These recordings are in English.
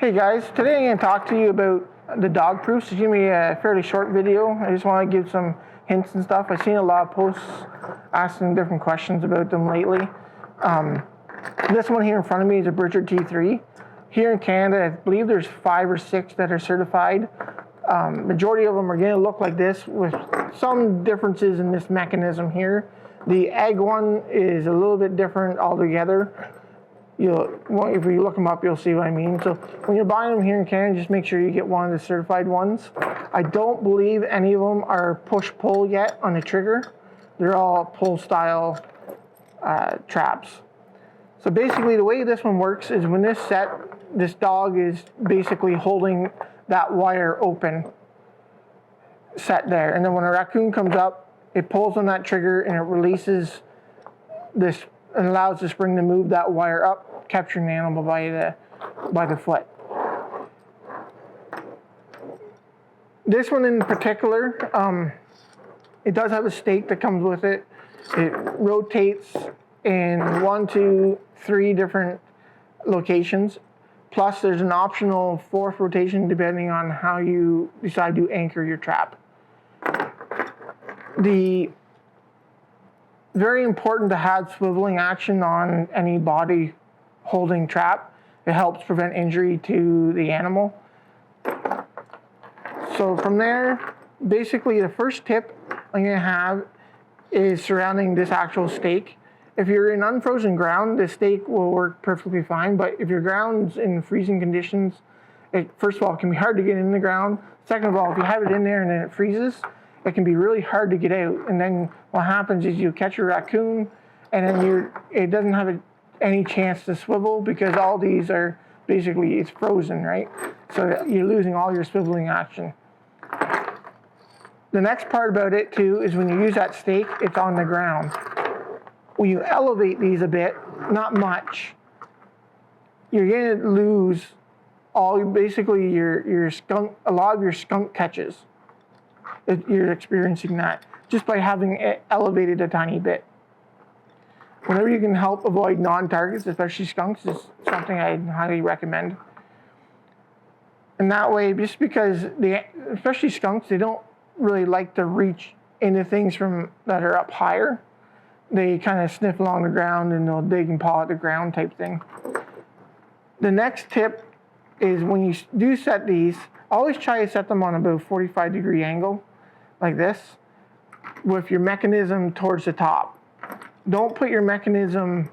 Hey guys, today I'm going to talk to you about the dog proofs. It's going to be a fairly short video. I just want to give some hints and stuff. I've seen a lot of posts asking different questions about them lately. This one here in front of me is a Bridger T3. Here in Canada, I believe there's 5 or 6 that are certified. Majority of them are going to look like this with some differences in this mechanism here. The egg one is a little bit different altogether. If you look them up, you'll see what I mean. So when you're buying them here in Canada, just make sure you get one of the certified ones. I don't believe any of them are push-pull yet on the trigger. They're all pull-style traps. So basically the way this one works is when this dog is basically holding that wire open, set there. And then when a raccoon comes up, it pulls on that trigger and it releases this and allows the spring to move that wire up, capturing the animal by the foot. This one in particular, it does have a stake that comes with it. It rotates in 1, 2, 3 different locations. Plus there's an optional 4th rotation depending on how you decide to anchor your trap. Very important to have swiveling action on any body holding trap. It helps prevent injury to the animal. So from there, basically the first tip I'm going to have is surrounding this actual stake. If you're in unfrozen ground, the stake will work perfectly fine, but if your ground's in freezing conditions, first of all, it can be hard to get in the ground. Second of all, if you have it in there and then it freezes, it can be really hard to get out. And then what happens is you catch a raccoon and then it doesn't have any chance to swivel because all these are basically, it's frozen, right? So you're losing all your swiveling action. The next part about it too is when you use that stake, it's on the ground. When you elevate these a bit, not much, you're going to lose basically your skunk, a lot of your skunk catches. You're experiencing that just by having it elevated a tiny bit. Whenever you can help avoid non-targets, especially skunks, is something I highly recommend. And that way, just because especially skunks, they don't really like to reach into things that are up higher. They kind of sniff along the ground and they'll dig and paw at the ground type thing. The next tip is when you do set these, always try to set them on about a 45-degree angle, like this, with your mechanism towards the top. Don't put your mechanism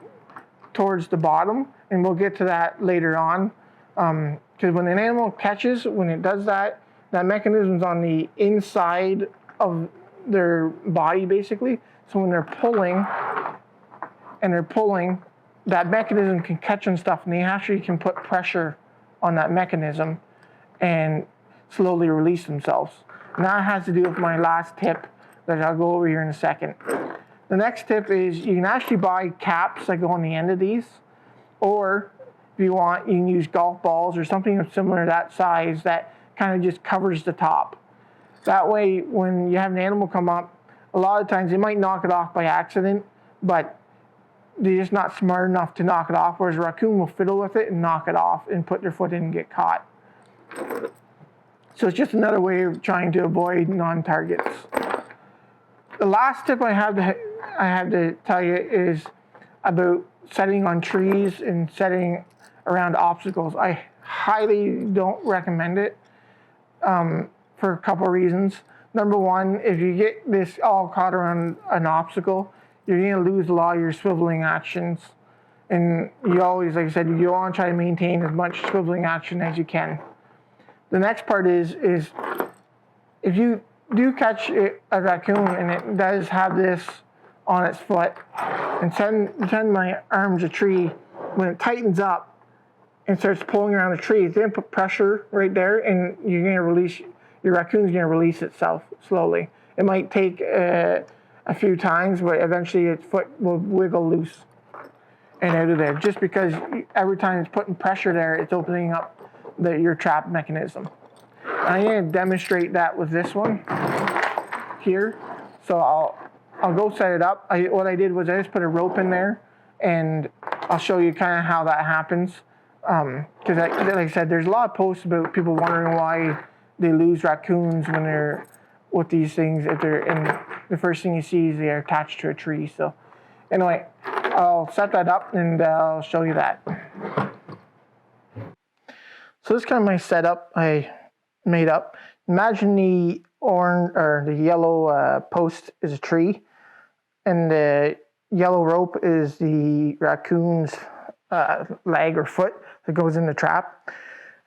towards the bottom, and we'll get to that later on. Because when an animal catches, when it does that, that mechanism's on the inside of their body, basically. So when they're pulling, that mechanism can catch on stuff, and they actually can put pressure on that mechanism and slowly release themselves. And that has to do with my last tip that I'll go over here in a second. The next tip is you can actually buy caps that go on the end of these, or if you want, you can use golf balls or something similar to that size that kind of just covers the top. That way, when you have an animal come up, a lot of times they might knock it off by accident, but they're just not smart enough to knock it off, whereas a raccoon will fiddle with it and knock it off and put their foot in and get caught. So it's just another way of trying to avoid non-targets. The last tip I have to tell you is about setting on trees and setting around obstacles. I highly don't recommend it for a couple of reasons. Number one, if you get this all caught around an obstacle, you're going to lose a lot of your swiveling actions. And you always, like I said, you want to try to maintain as much swiveling action as you can. The next part is if you do catch a raccoon and it does have this on its foot, and send my arm's a tree, when it tightens up and starts pulling around the tree, it's going to put pressure right there, and you're going to release, your raccoon's going to release itself slowly. It might take a few times, but eventually its foot will wiggle loose and out of there, just because every time it's putting pressure there, it's opening up your trap mechanism. I'm going to demonstrate that with this one here. So I'll go set it up. What I did was I just put a rope in there, and I'll show you kind of how that happens. Because like I said, there's a lot of posts about people wondering why they lose raccoons when they're with these things. If they're and the first thing you see is they're attached to a tree. So anyway, I'll set that up and I'll show you that. So this is kind of my setup I made up. Imagine the orange or the yellow post is a tree, and the yellow rope is the raccoon's leg or foot that goes in the trap.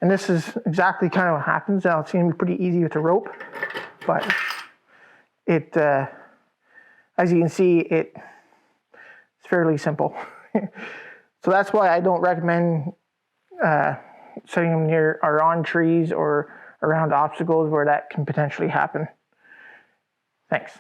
And this is exactly kind of what happens. Now it's going to be pretty easy with the rope, but it, as you can see, it's fairly simple. So that's why I don't recommend setting them near or on trees or around obstacles where that can potentially happen. Thanks.